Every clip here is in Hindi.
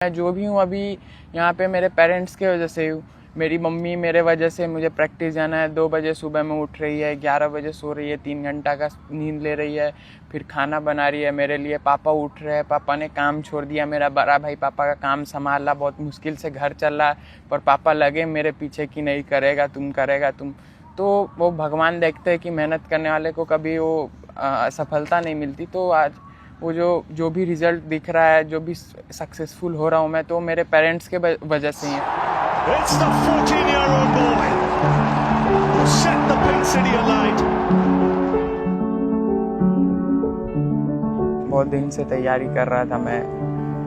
मैं जो भी हूँ अभी यहाँ पे मेरे पेरेंट्स के वजह से हूँ। मेरी मम्मी मेरे वजह से मुझे प्रैक्टिस जाना है, 2 बजे सुबह में उठ रही है, 11 बजे सो रही है, 3 घंटा का नींद ले रही है, फिर खाना बना रही है मेरे लिए। पापा उठ रहे हैं, पापा ने काम छोड़ दिया, मेरा बड़ा भाई पापा का काम संभाल रहा, बहुत मुश्किल से घर चल रहा है, पर पापा लगे मेरे पीछे कि नहीं करेगा तुम। तो वो भगवान देखते हैं कि मेहनत करने वाले को कभी वो सफलता नहीं मिलती। तो आज वो जो भी रिजल्ट दिख रहा है, जो भी सक्सेसफुल हो रहा हूँ मैं, तो मेरे पेरेंट्स के वजह से ही है। It's the 14-year-old boy who set the Pink City alight. बहुत दिन से तैयारी कर रहा था मैं,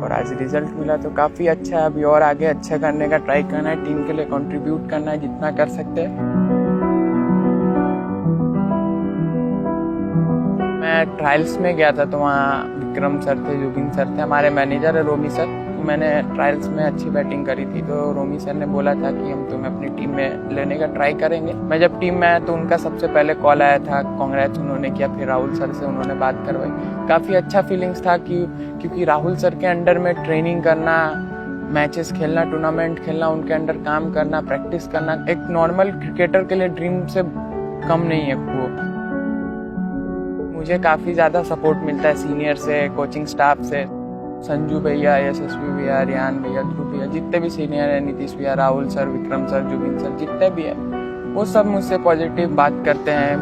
और आज रिजल्ट मिला तो काफ़ी अच्छा है। अभी और आगे अच्छा करने का ट्राई करना है, टीम के लिए कंट्रीब्यूट करना है जितना कर सकते हैं। मैं ट्रायल्स में गया था, तो वहाँ विक्रम सर थे, जुबिन सर थे, हमारे मैनेजर है रोमी सर। मैंने ट्रायल्स में अच्छी बैटिंग करी थी, तो रोमी सर ने बोला था कि हम तुम्हें अपनी टीम में लेने का ट्राई करेंगे। मैं जब टीम में आया तो उनका सबसे पहले कॉल आया था, कांग्रेस उन्होंने किया, फिर राहुल सर से उन्होंने बात करवाई। काफ़ी अच्छा फीलिंग्स था क्योंकि राहुल सर के अंडर में ट्रेनिंग करना, मैचेस खेलना, टूर्नामेंट खेलना, उनके अंडर काम करना, प्रैक्टिस करना एक नॉर्मल क्रिकेटर के लिए ड्रीम से कम नहीं है वो। मुझे काफ़ी ज़्यादा सपोर्ट मिलता है सीनियर से, कोचिंग स्टाफ से, संजू भैया, यशस्वी भैया, रियान भैया, ध्रुव भैया, जितने भी सीनियर हैं, नीतीश भैया, Rahul sir, Vikram sir, Zubin sir, जितने भी हैं, वो सब मुझसे पॉजिटिव बात करते हैं।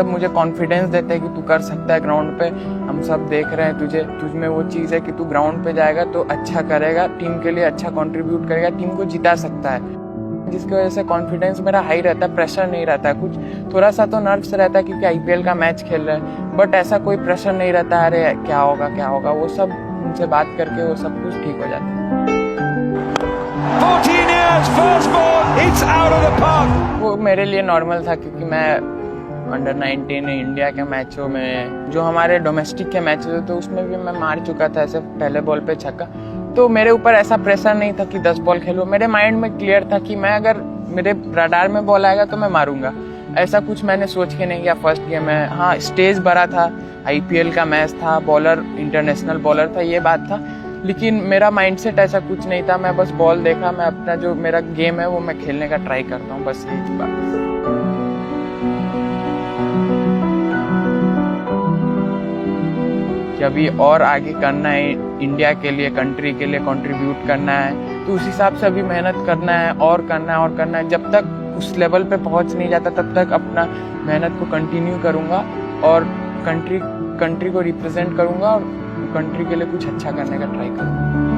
मुझे कॉन्फिडेंस देते हैं कि तू कर सकता है ग्राउंड पे, हम सब देख रहे हैं तुझ में वो चीज़ है कि तू ग्राउंड पे जाएगा तो अच्छा करेगा, टीम के लिए अच्छा कंट्रीब्यूट करेगा, टीम को जिता सकता है। जिसकी वजह से कॉन्फिडेंस मेरा हाई रहता है, प्रेशर नहीं रहता है। कुछ थोड़ा सा तो नर्व्स रहता है क्योंकि आईपीएल का मैच खेल रहे हैं, बट ऐसा कोई प्रेशर नहीं रहता है, अरे क्या होगा। वो सब उनसे बात करके वो सब कुछ ठीक हो जाता है। 14 years, first ball, it's out of the park. वो मेरे लिए नॉर्मल था क्योंकि मैं अंडर 19 इंडिया के मैचों में, जो हमारे डोमेस्टिक के मैचेस होते तो उसमें भी मैं मार चुका था ऐसे पहले बॉल पे छक्का। तो मेरे ऊपर ऐसा प्रेशर नहीं था कि 10 बॉल खेलूं। मेरे माइंड में क्लियर था कि मैं अगर मेरे रडार में बॉल आएगा तो मैं मारूंगा। ऐसा कुछ मैंने सोच के नहीं किया फर्स्ट गेम में। हाँ, स्टेज बड़ा था, आईपीएल का मैच था, बॉलर इंटरनेशनल बॉलर था, ये बात था, लेकिन मेरा माइंडसेट ऐसा कुछ नहीं था। मैं बस बॉल देखा, मैं अपना जो मेरा गेम है वो मैं खेलने का ट्राई करता हूँ, बस यही बात। अभी और आगे करना है, इंडिया के लिए, कंट्री के लिए कंट्रीब्यूट करना है, तो उस हिसाब से अभी मेहनत करना है और करना है। जब तक उस लेवल पे पहुंच नहीं जाता तब तक अपना मेहनत को कंटिन्यू करूंगा और कंट्री को रिप्रेजेंट करूंगा और कंट्री के लिए कुछ अच्छा करने का ट्राई करूंगा।